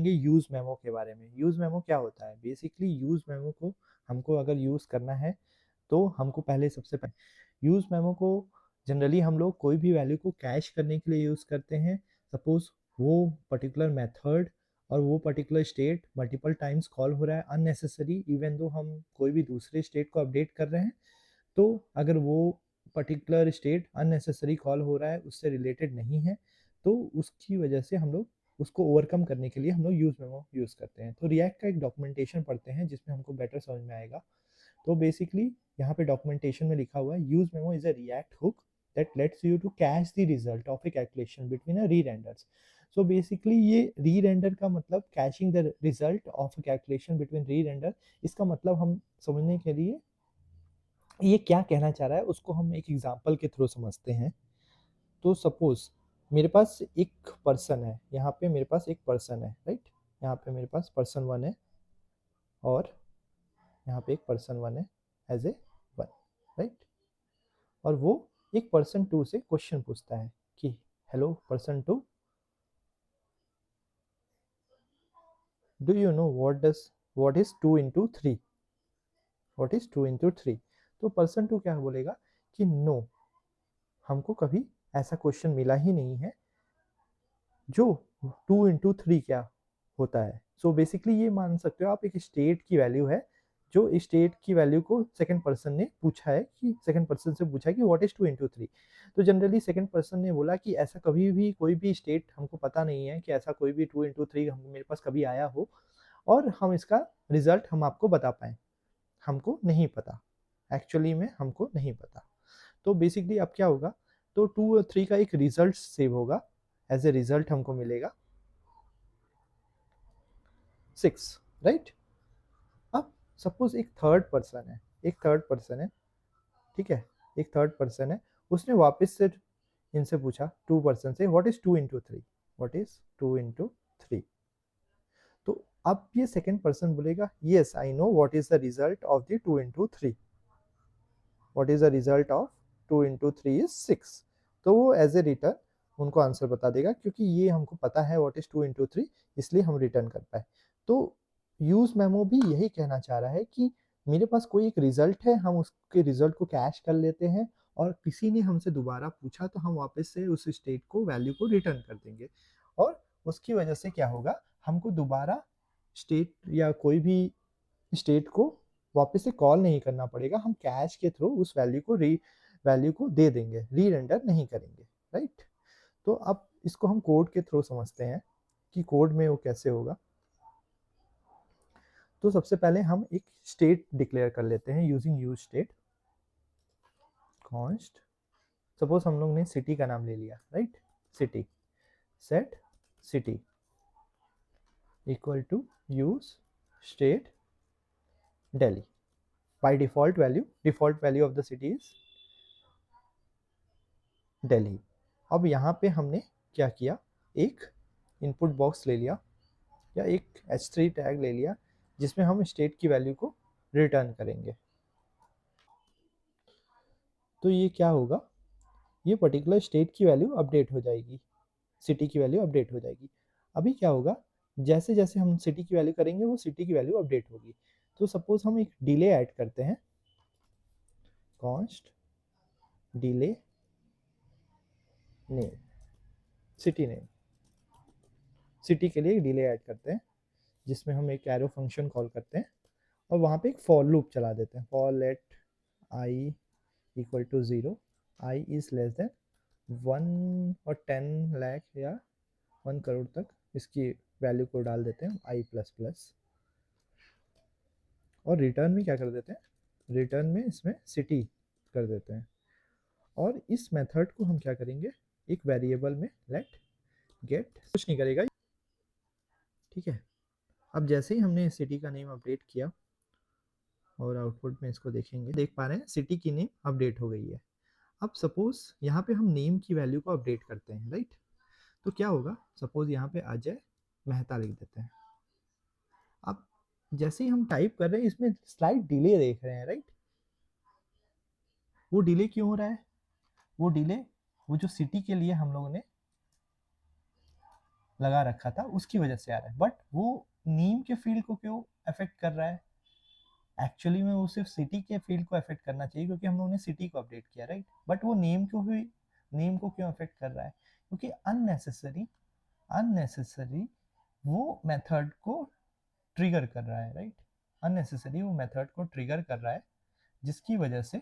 Use memo के बारे में। यूज मेमो क्या होता है? बेसिकली यूज मेमो को हमको अगर यूज करना है तो हमको पहले सबसे पहले यूज मेमो को जनरली हम लोग कोई भी वैल्यू को कैश करने के लिए यूज करते हैं। सपोज वो पर्टिकुलर मेथड और वो particular state multiple times call हो रहा है अननेसेसरी, इवन दो हम कोई भी दूसरे स्टेट को अपडेट कर रहे हैं, तो अगर वो पर्टिकुलर स्टेट अननेसेसरी कॉल हो रहा है, उससे रिलेटेड नहीं है, तो उसकी वजह से हम लोग उसको ओवरकम करने के लिए हम लोग यूज मेमो यूज करते हैं। तो रिएक्ट का एक डॉक्यूमेंटेशन पढ़ते हैं जिसमें हमको बेटर समझ में आएगा। तो बेसिकली यहाँ पे डॉक्यूमेंटेशन में लिखा हुआ है use memo is a react hook that lets you to cache the result of a calculation between a re-renders. So basically ये re-render का मतलब caching the result of a calculation between re-render। इसका मतलब हम समझने के लिए ये क्या कहना चाह रहा है उसको हम एक एग्जांपल के थ्रू समझते हैं। तो सपोज मेरे पास एक पर्सन है, यहाँ पे मेरे पास एक पर्सन है, राइट। यहाँ पे मेरे पास पर्सन 1 है और यहाँ पे एक पर्सन 1 है एज ए 1, राइट। और वो एक पर्सन 2 से क्वेश्चन पूछता है कि hello person 2, do you know what is 2 into 3? What is 2 into 3? तो पर्सन 2 क्या बोलेगा कि नो, हमको कभी ऐसा क्वेश्चन मिला ही नहीं है जो 2 इंटू 3 क्या होता है। सो बेसिकली ये मान सकते हो आप एक स्टेट की वैल्यू है, जो स्टेट की वैल्यू को सेकंड पर्सन ने पूछा है कि सेकंड पर्सन से पूछा है कि व्हाट इज 2 इंटू 3। तो जनरली सेकंड पर्सन ने बोला कि ऐसा कभी भी कोई भी स्टेट हमको पता नहीं है कि ऐसा कोई भी 2 इंटू 3 मेरे पास कभी आया हो और हम इसका रिजल्ट हम आपको बता पाए, हमको नहीं पता, एक्चुअली में हमको नहीं पता। तो बेसिकली अब क्या होगा, तो 2 और 3 का एक रिजल्ट सेव होगा, एज ए रिजल्ट हमको मिलेगा 6, राइट। अब सपोज एक थर्ड पर्सन है, ठीक है, एक थर्ड पर्सन है, उसने वापस से इनसे पूछा 2 पर्सन से what is 2 into 3, what is 2 into 3। तो अब ये सेकेंड पर्सन बोलेगा yes I know what is the result of the 2 into 3, what is the result of 2 into 3 is 6। तो वो एज ए रिटर्न उनको आंसर बता देगा, क्योंकि ये हमको पता है व्हाट इज 2 इंटू 3, इसलिए हम रिटर्न कर पाए। तो यूज मेमो भी यही कहना चाह रहा है कि मेरे पास कोई एक रिजल्ट है, हम उसके रिजल्ट को कैश कर लेते हैं और किसी ने हमसे दोबारा पूछा तो हम वापस से उस स्टेट को वैल्यू को रिटर्न कर देंगे, और उसकी वजह से क्या होगा, हमको दोबारा स्टेट या कोई भी स्टेट को वापस से कॉल नहीं करना पड़ेगा, हम कैश के थ्रू उस वैल्यू को दे देंगे, री रेंडर नहीं करेंगे, राइट। तो अब इसको हम कोड के थ्रू समझते हैं कि कोड में वो कैसे होगा। तो सबसे पहले हम एक स्टेट डिक्लेयर कर लेते हैं using use state const. Suppose हम लोग ने सिटी का नाम ले लिया, right, city, set city equal to use state Delhi. By default value of the city is Delhi. अब यहाँ पे हमने क्या किया, एक इनपुट बॉक्स ले लिया या एक h3 टैग ले लिया जिसमें हम स्टेट की वैल्यू को रिटर्न करेंगे। तो ये क्या होगा, ये पर्टिकुलर स्टेट की वैल्यू अपडेट हो जाएगी, सिटी की वैल्यू अपडेट हो जाएगी। अभी क्या होगा, जैसे जैसे हम सिटी की वैल्यू करेंगे वो सिटी की वैल्यू अपडेट होगी। तो सपोज हम एक डिले ऐड करते हैं, const delay name, city name, city के लिए डिले ऐड करते हैं जिसमें हम एक एरो फंक्शन कॉल करते हैं और वहाँ पे एक फॉर लूप चला देते हैं, for let I equal to 0, I is less than 1 और 10 लाख या 1 करोड़ तक इसकी वैल्यू को डाल देते हैं आई प्लस प्लस, और रिटर्न में क्या कर देते हैं, रिटर्न में इसमें सिटी कर देते हैं। और इस मेथड को हम क्या करेंगे, एक वेरिएबल में लेट गेट, कुछ नहीं करेगा, ठीक है। अब जैसे ही हमने सिटी का नेम अपडेट किया और आउटपुट में इसको देखेंगे, देख पा रहे हैं सिटी की नेम अपडेट हो गई है। अब सपोज यहाँ पे हम नेम की वैल्यू को अपडेट करते हैं, राइट। तो क्या होगा, सपोज यहाँ पे अजय मेहता लिख देते हैं। अब जैसे ही हम टाइप कर रहे हैं इसमें स्लाइड डिले देख रहे हैं, राइट। वो डिले क्यों हो रहा है, वो डिले वो जो सिटी के लिए हम लोगों ने लगा रखा था उसकी वजह से आ रहा है, बट वो नेम के फील्ड को क्यों अफेक्ट कर रहा है? एक्चुअली में वो सिर्फ सिटी के फील्ड को अफेक्ट करना चाहिए क्योंकि हम लोगों ने सिटी को अपडेट किया, राइट? बट वो नेम को क्यों अफेक्ट कर रहा है? क्योंकि अननेसेसरी वो मेथड को ट्रिगर कर रहा है, राइट? अननेसेसरी वो मेथड को ट्रिगर कर रहा है, जिसकी वजह से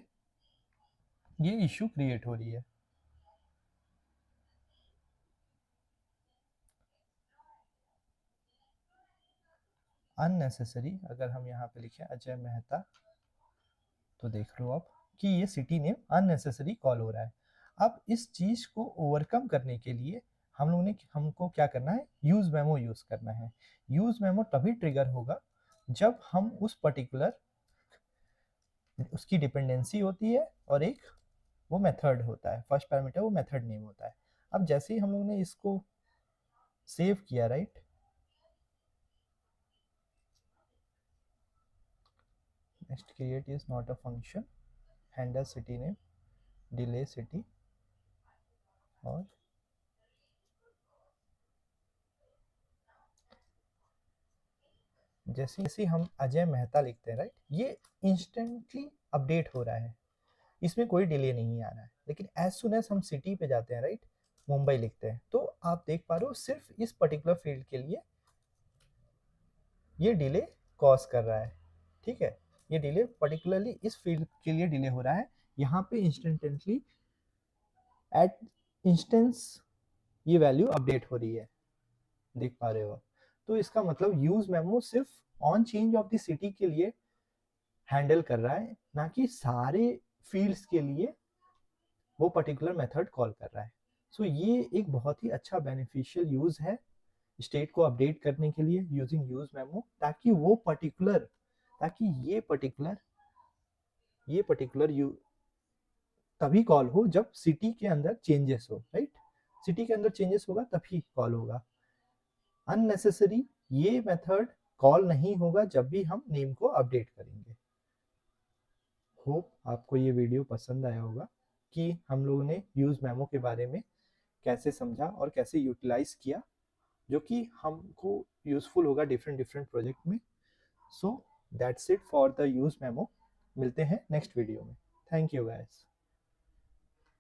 ये इश्यू क्रिएट हो रही है। अननेसेसरी अगर हम यहाँ पे लिखें अजय मेहता, तो देख लो आप कि ये सिटी नेम अननेसेसरी कॉल हो रहा है। अब इस चीज को ओवरकम करने के लिए हमको क्या करना है? यूज मेमो यूज करना है। यूज मेमो तभी ट्रिगर होगा जब हम उस पर्टिकुलर उसकी डिपेंडेंसी होती है और एक वो मेथड होता है, फर्स्ट पैरामीटर वो मेथड नेम होता है। अब जैसे ही हम लोगों ने इसको सेव किया, right, next create is not a function, handle city name, delay city, और जैसे जैसे हम अजय मेहता लिखते हैं, राइट, ये इंस्टेंटली अपडेट हो रहा है, इसमें कोई डिले नहीं आ रहा है। लेकिन एज सुन एज हम सिटी पे जाते हैं, राइट, मुंबई लिखते हैं, तो आप देख पा रहे हो सिर्फ इस पर्टिकुलर फील्ड के लिए ये डिले कॉज कर रहा है। ठीक है, ये डिले पर्टिकुलरली इस फील्ड के लिए डिले हो रहा है। यहाँ पे इंस्टेंटेंटली एट इंस्टेंस ये वैल्यू अपडेट हो रही है, देख पा रहे हो। तो इसका मतलब यूज मेमो सिर्फ on change of the city के लिए हैंडल कर रहा है, ना कि सारे फील्ड्स के लिए वो पर्टिकुलर मेथड कॉल कर रहा है। सो ये एक बहुत ही अच्छा बेनिफिशियल यूज है स्टेट को अपडेट करने के लिए यूजिंग यूज मेमो, ताकि वो पर्टिकुलर ताकि ये पर्टिकुलर यू तभी कॉल हो जब सिटी के अंदर चेंजेस हो, राइट? सिटी के अंदर चेंजेस होगा तभी कॉल होगा। अननेसेसरी ये मेथड कॉल नहीं होगा जब भी हम नेम को अपडेट करेंगे। होप आपको ये वीडियो पसंद आया होगा कि हम लोगों ने यूज मेमो के बारे में कैसे समझा और कैसे यूटिलाइज किया, जो कि हमको यूजफुल होगा डिफरेंट डिफरेंट प्रोजेक्ट में। So that's it for the use memo. मिलते हैं नेक्स्ट वीडियो में। Thank you guys.